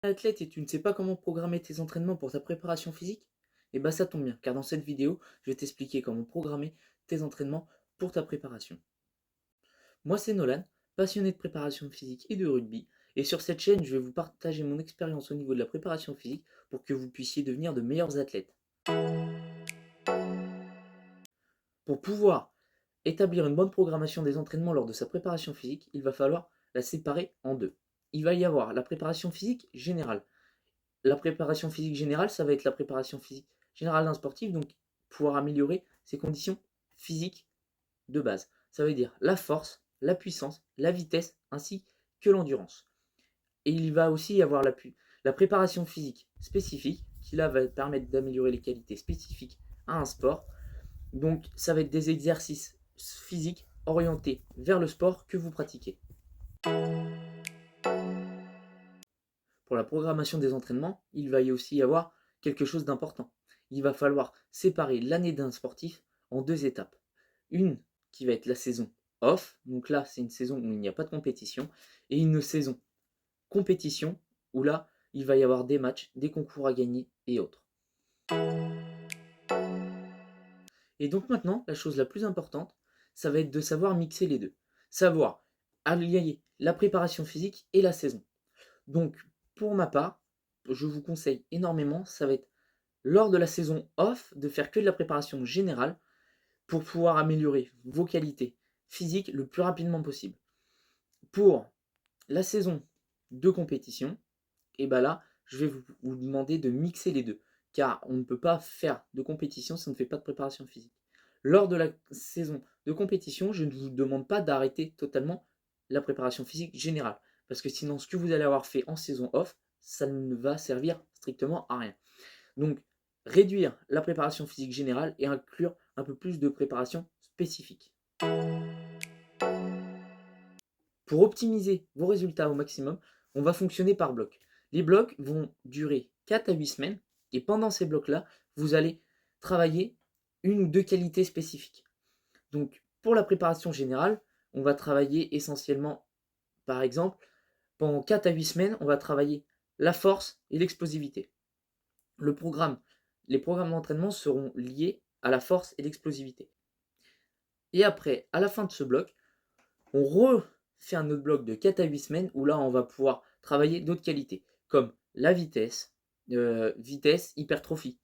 Athlète et tu ne sais pas comment programmer tes entraînements pour ta préparation physique? Eh ben ça tombe bien, car dans cette vidéo, je vais t'expliquer comment programmer tes entraînements pour ta préparation. Moi, c'est Nolan, passionné de préparation physique et de rugby, et sur cette chaîne, je vais vous partager mon expérience au niveau de la préparation physique pour que vous puissiez devenir de meilleurs athlètes. Pour pouvoir établir une bonne programmation des entraînements lors de sa préparation physique, il va falloir la séparer en deux. Il va y avoir la préparation physique générale. La préparation physique générale, ça va être la préparation physique générale d'un sportif, donc pouvoir améliorer ses conditions physiques de base. Ça veut dire la force, la puissance, la vitesse, ainsi que l'endurance. Et il va aussi y avoir la préparation physique spécifique, qui là va permettre d'améliorer les qualités spécifiques à un sport. Donc ça va être des exercices physiques orientés vers le sport que vous pratiquez. Pour la programmation des entraînements, il va y aussi y avoir quelque chose d'important. Il va falloir séparer l'année d'un sportif en deux étapes. Une qui va être la saison off, donc là c'est une saison où il n'y a pas de compétition, et une saison compétition où là il va y avoir des matchs, des concours à gagner et autres. Et donc maintenant, la chose la plus importante, ça va être de savoir mixer les deux. Savoir allier la préparation physique et la saison. Donc, pour ma part, je vous conseille énormément, ça va être lors de la saison off, de faire que de la préparation générale pour pouvoir améliorer vos qualités physiques le plus rapidement possible. Pour la saison de compétition, et ben là, je vais vous demander de mixer les deux, car on ne peut pas faire de compétition si on ne fait pas de préparation physique. Lors de la saison de compétition, je ne vous demande pas d'arrêter totalement la préparation physique générale, parce que sinon ce que vous allez avoir fait en saison off, ça ne va servir strictement à rien. Donc, réduire la préparation physique générale et inclure un peu plus de préparation spécifique. Pour optimiser vos résultats au maximum, on va fonctionner par blocs. Les blocs vont durer 4 à 8 semaines et pendant ces blocs-là, vous allez travailler une ou deux qualités spécifiques. Donc, pour la préparation générale, on va travailler essentiellement, par exemple, pendant 4 à 8 semaines, on va travailler la force et l'explosivité. Le programme, les programmes d'entraînement seront liés à la force et l'explosivité. Et après, à la fin de ce bloc, on refait un autre bloc de 4 à 8 semaines où là, on va pouvoir travailler d'autres qualités, comme la vitesse, hypertrophie.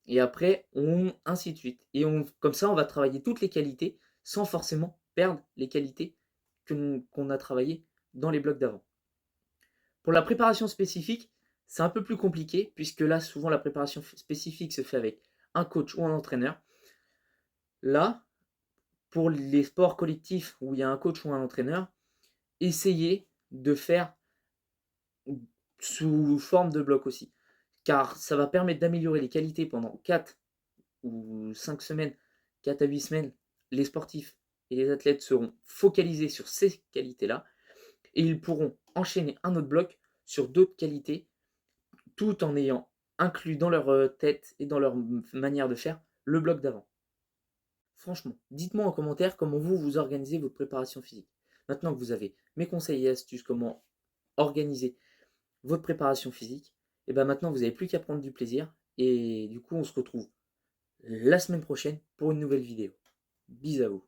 Et après, ainsi de suite. Et comme ça, on va travailler toutes les qualités sans forcément perdre les qualités qu'on a travaillées dans les blocs d'avant. Pour la préparation spécifique, c'est un peu plus compliqué, puisque là, souvent, la préparation spécifique se fait avec un coach ou un entraîneur. Là, pour les sports collectifs où il y a un coach ou un entraîneur, essayez de faire sous forme de bloc aussi. Car ça va permettre d'améliorer les qualités pendant 4 ou 5 semaines, 4 à 8 semaines. Les sportifs et les athlètes seront focalisés sur ces qualités-là et ils pourront enchaîner un autre bloc sur d'autres qualités tout en ayant inclus dans leur tête et dans leur manière de faire le bloc d'avant. Franchement, dites-moi en commentaire comment vous organisez votre préparation physique. Maintenant que vous avez mes conseils et astuces, comment organiser votre préparation physique, et bien maintenant vous n'avez plus qu'à prendre du plaisir. Et du coup, on se retrouve la semaine prochaine pour une nouvelle vidéo. Bisous à vous.